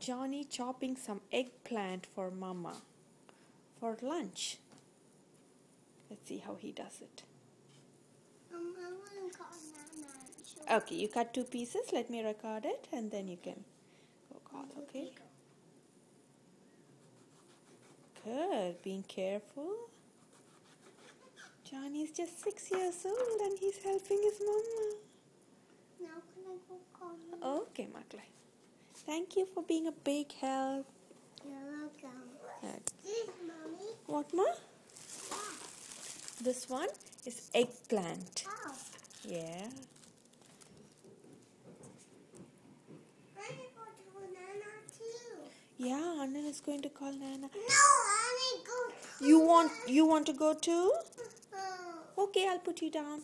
Jony chopping some eggplant for Mama for lunch. Let's see how he does it. Okay, you cut 2 pieces. Let me record it and then you can go call, okay? Good. Being careful. Jony's just 6 years old and he's helping his mama. Now can I go call him? Okay, Maklai. Thank you for being a big help. You're welcome. Okay. This, Mommy. What, Ma? Yeah. This one is eggplant. Oh. Yeah. I need to go to Nana too. Yeah, Anand is going to call Nana. No, I need to go. You want to go too? Oh. Okay, I'll put you down.